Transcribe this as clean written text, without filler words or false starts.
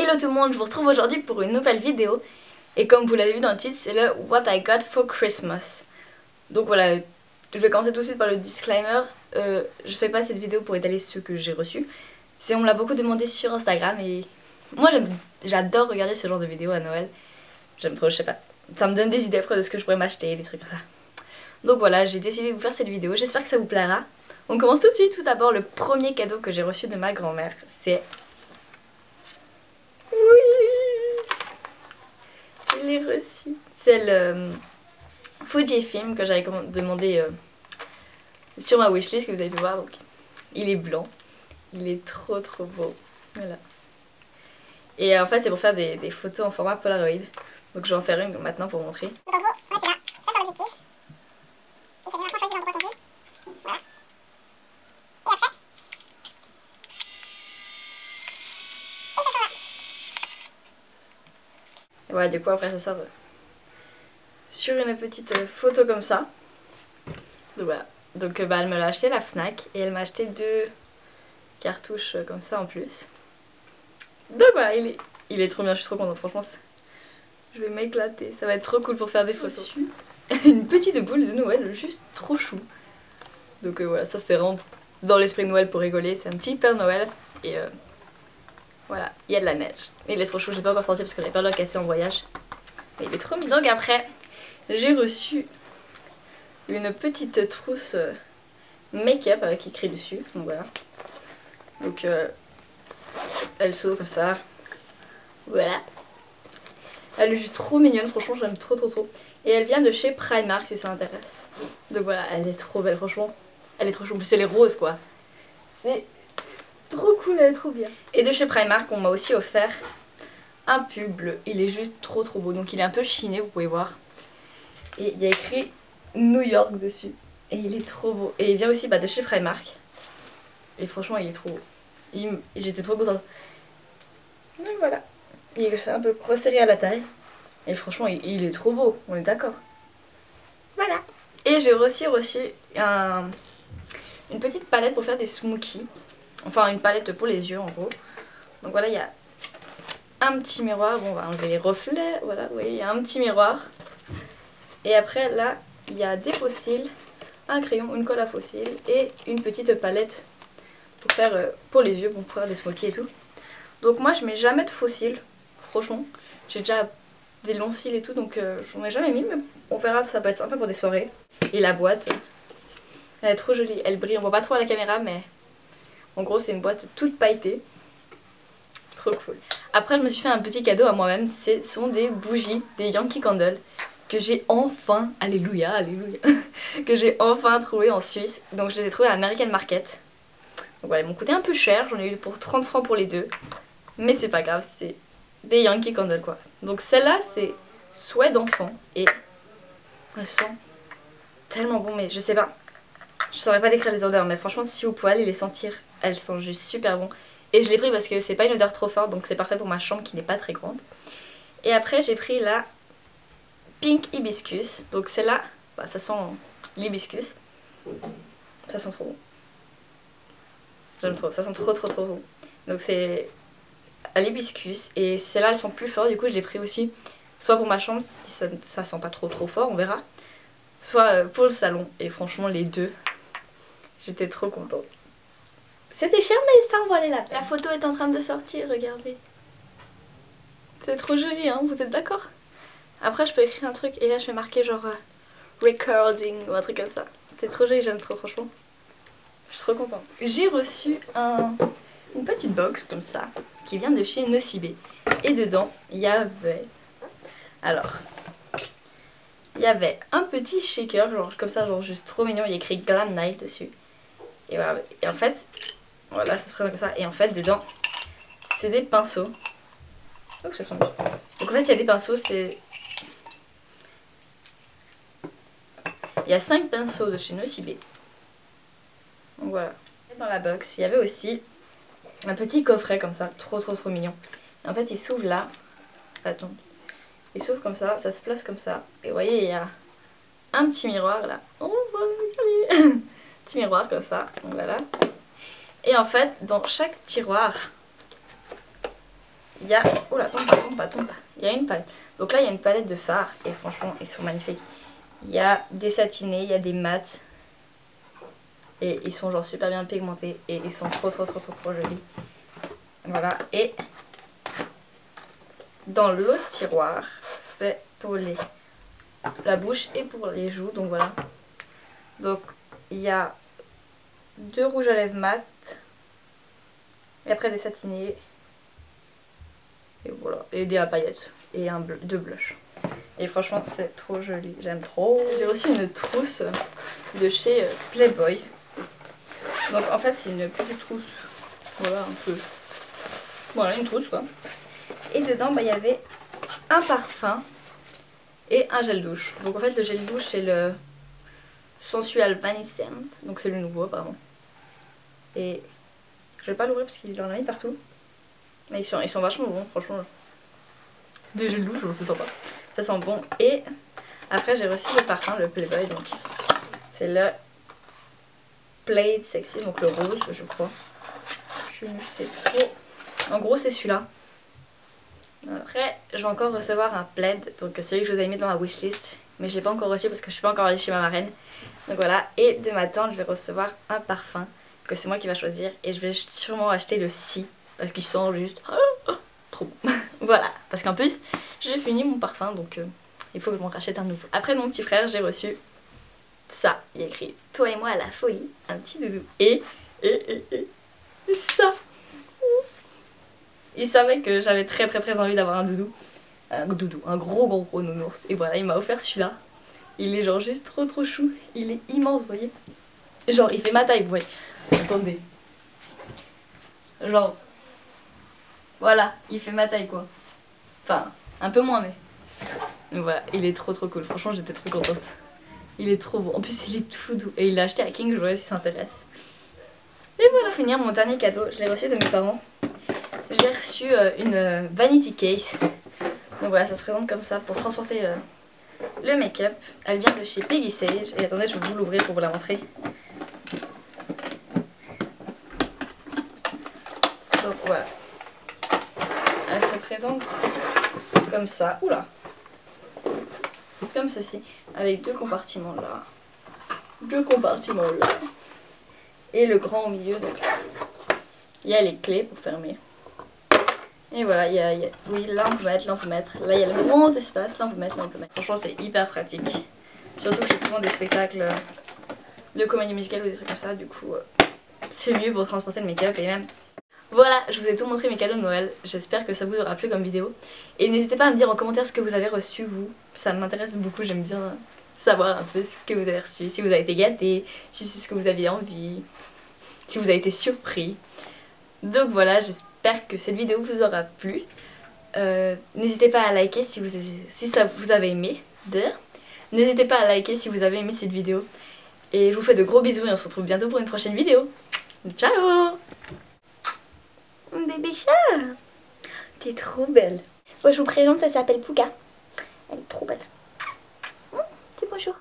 Hello tout le monde, je vous retrouve aujourd'hui pour une nouvelle vidéo. Et comme vous l'avez vu dans le titre, c'est le What I Got for Christmas. Donc voilà, je vais commencer tout de suite par le disclaimer. Je fais pas cette vidéo pour étaler ce que j'ai reçu. On me l'a beaucoup demandé sur Instagram et moi j'adore regarder ce genre de vidéos à Noël. J'aime trop, je sais pas. Ça me donne des idées après de ce que je pourrais m'acheter, des trucs comme ça. Donc voilà, j'ai décidé de vous faire cette vidéo, j'espère que ça vous plaira. On commence tout de suite. Tout d'abord, le premier cadeau que j'ai reçu de ma grand-mère, c'est... Je l'ai reçu. C'est le Fujifilm que j'avais demandé sur ma wishlist que vous avez pu voir. Donc, il est blanc. Il est trop beau. Voilà. Et en fait c'est pour faire des photos en format Polaroid. Donc je vais en faire une maintenant pour montrer. Donc en gros, on appuie là, ça c'est l'objectif. Et ça vient maintenant choisir l'endroit qu'on veut. Voilà. Et après... Et ça sort là. Et voilà, du coup après ça sort sur une petite photo comme ça. Donc voilà. Donc elle me l'a acheté à la Fnac et elle m'a acheté 2 cartouches comme ça en plus. Donc voilà, il est trop bien, je suis trop contente, franchement. Je vais m'éclater, ça va être trop cool pour faire des photos. Une petite boule de Noël, juste trop chou. Donc voilà, ça c'est vraiment dans l'esprit de Noël pour rigoler. C'est un petit Père Noël et voilà, il y a de la neige. Et il est trop chaud, je l'ai pas encore sorti parce que j'avais pas le casser en voyage. Mais il est trop mignon. Donc après, j'ai reçu une petite trousse make-up avec écrit dessus. Donc voilà. Donc elle s'ouvre comme ça. Voilà. Elle est juste trop mignonne, franchement j'aime trop. Et elle vient de chez Primark si ça intéresse. Donc voilà, elle est trop belle franchement. Elle est trop chou, en plus elle est rose quoi. C'est trop cool, elle est trop bien. Et de chez Primark on m'a aussi offert un pull bleu. Il est juste trop beau, donc il est un peu chiné, vous pouvez voir. Et il y a écrit New York dessus. Et il est trop beau. Et il vient aussi de chez Primark. Et franchement il est trop beau. J'étais trop contente. Donc voilà. Il est un peu resserré à la taille. Et franchement il est trop beau, on est d'accord. Voilà. Et j'ai aussi reçu une petite palette pour faire des smokies. Enfin une palette pour les yeux en gros. Donc voilà, il y a un petit miroir. Bon on va enlever les reflets. Voilà, vous voyez, il y a un petit miroir. Et après là il y a des faux cils, un crayon, une colle à faux cils et une petite palette pour faire pour les yeux, pour faire des smokies et tout. Donc moi je mets jamais de faux cils, franchement. J'ai déjà des longs cils et tout, donc j'en ai jamais mis, mais on verra, ça peut être sympa pour des soirées. Et la boîte, elle est trop jolie, elle brille, on voit pas trop à la caméra, mais en gros c'est une boîte toute pailletée. Trop cool. Après je me suis fait un petit cadeau à moi-même, ce sont des bougies, des Yankee Candle, que j'ai enfin, alléluia, que j'ai enfin trouvé en Suisse. Donc je les ai trouvées à American Market. Donc voilà, ils m'ont coûté un peu cher, j'en ai eu pour 30 francs pour les deux. Mais c'est pas grave, c'est des Yankee Candle quoi. Donc celle-là c'est souhait d'enfant et elles sont tellement bon, mais je sais pas. Je saurais pas décrire les odeurs, mais franchement si vous pouvez aller les sentir, elles sont juste super bon. Et je l'ai pris parce que c'est pas une odeur trop forte, donc c'est parfait pour ma chambre qui n'est pas très grande. Et après j'ai pris la Pink Hibiscus. Donc celle-là, ça sent l'hibiscus. Ça sent trop bon. J'aime trop, ça sent trop bon. Donc c'est à l'hibiscus et celles-là elles sont plus fortes, du coup je l'ai pris aussi soit pour ma chambre si ça sent pas trop fort, on verra, soit pour le salon. Et franchement les deux, j'étais trop contente. C'était cher mais ça en valait la peine. La photo est en train de sortir, regardez. C'est trop joli hein, vous êtes d'accord? Après je peux écrire un truc et là je vais marquer genre recording ou un truc comme ça. C'est trop joli, j'aime trop franchement. Je suis trop contente. J'ai reçu une petite box comme ça qui vient de chez Nocibé. Et dedans il y avait... Alors... Il y avait un petit shaker genre comme ça, genre juste trop mignon. Il y a écrit Glam Night dessus. Et voilà. Et en fait... Voilà, ça se présente comme ça. Et en fait dedans c'est des pinceaux. Oh ça sent bien. Donc en fait il y a des pinceaux, c'est... Il y a 5 pinceaux de chez Nocibé. Donc voilà. Dans la box, il y avait aussi un petit coffret comme ça, trop mignon. Et en fait, il s'ouvre là. Attends. Il s'ouvre comme ça, ça se place comme ça. Et vous voyez, il y a un petit miroir là. Oh, voilà. Petit miroir comme ça. Donc voilà. Et en fait, dans chaque tiroir, il y a... Oula, tombe pas. Il y a une palette. Donc là, il y a une palette de fards. Et franchement, ils sont magnifiques. Il y a des satinés, il y a des mats. Et ils sont genre super bien pigmentés. Et ils sont trop jolis. Voilà. Et dans l'autre tiroir, c'est pour la bouche et pour les joues. Donc voilà. Donc il y a 2 rouges à lèvres mat. Et après des satinés. Et voilà. Et des paillettes. Et 2 blushs. Et franchement c'est trop joli. J'aime trop. J'ai reçu une trousse de chez Playboy. Donc en fait c'est une petite trousse. Voilà un peu. Voilà une trousse quoi. Et dedans bah, il y avait un parfum et un gel douche. Donc en fait le gel douche c'est le Sensual Vanilla. Donc c'est le nouveau apparemment. Et je vais pas l'ouvrir parce qu'il en a mis partout. Mais ils sont vachement bons franchement. Des gels douche c'est sympa. Ça sent bon. Et après j'ai reçu le parfum, le Playboy. Donc c'est le Plaid Sexy, donc le rose je crois. Je ne sais trop. En gros c'est celui-là. Après je vais encore recevoir un plaid, donc celui que je vous avais mis dans ma wishlist. Mais je l'ai pas encore reçu parce que je suis pas encore allée chez ma marraine. Donc voilà, et de ma tante je vais recevoir un parfum que c'est moi qui va choisir. Et je vais sûrement acheter le Si parce qu'il sent juste trop bon. Voilà, parce qu'en plus j'ai fini mon parfum donc il faut que je m'en rachète un nouveau. Après de mon petit frère j'ai reçu ça, il y a écrit toi et moi à la folie, un petit doudou. Et ça. Il savait que j'avais très envie d'avoir un doudou. Un gros nounours. Et voilà, il m'a offert celui-là. Il est genre juste trop chou. Il est immense, vous voyez. Genre, il fait ma taille, vous voyez. Attendez. Genre. Voilà, il fait ma taille, quoi. Enfin, un peu moins, mais. Donc voilà, il est trop cool. Franchement, j'étais trop contente. Il est trop beau. En plus, il est tout doux. Et il l'a acheté à King, je vois s'il s'intéresse. Et voilà, pour finir, mon dernier cadeau, je l'ai reçu de mes parents. J'ai reçu une vanity case. Donc voilà, ça se présente comme ça pour transporter le make-up. Elle vient de chez Peggy Sage. Et attendez, je vais vous l'ouvrir pour vous la montrer. Donc voilà. Elle se présente comme ça. Oula! Comme ceci. Avec 2 compartiments là. 2 compartiments là. Et le grand au milieu. Donc il y a les clés pour fermer. Et voilà, oui, là on peut mettre, là il y a le grand espace, là on peut mettre. Franchement c'est hyper pratique. Surtout que j'ai souvent des spectacles de comédie musicale ou des trucs comme ça, du coup c'est mieux pour transporter le make-up et même. Voilà, je vous ai tout montré mes cadeaux de Noël, j'espère que ça vous aura plu comme vidéo. Et n'hésitez pas à me dire en commentaire ce que vous avez reçu vous, ça m'intéresse beaucoup, j'aime bien savoir un peu ce que vous avez reçu, si vous avez été gâtés, si c'est ce que vous aviez envie, si vous avez été surpris. Donc voilà, j'espère que cette vidéo vous aura plu. N'hésitez pas à liker si ça vous avez aimé. N'hésitez pas à liker si vous avez aimé cette vidéo. Et je vous fais de gros bisous et on se retrouve bientôt pour une prochaine vidéo. Ciao! Bébé chat! T'es trop belle. Moi je vous présente, elle s'appelle Pouka. Elle est trop belle. Dis bonjour.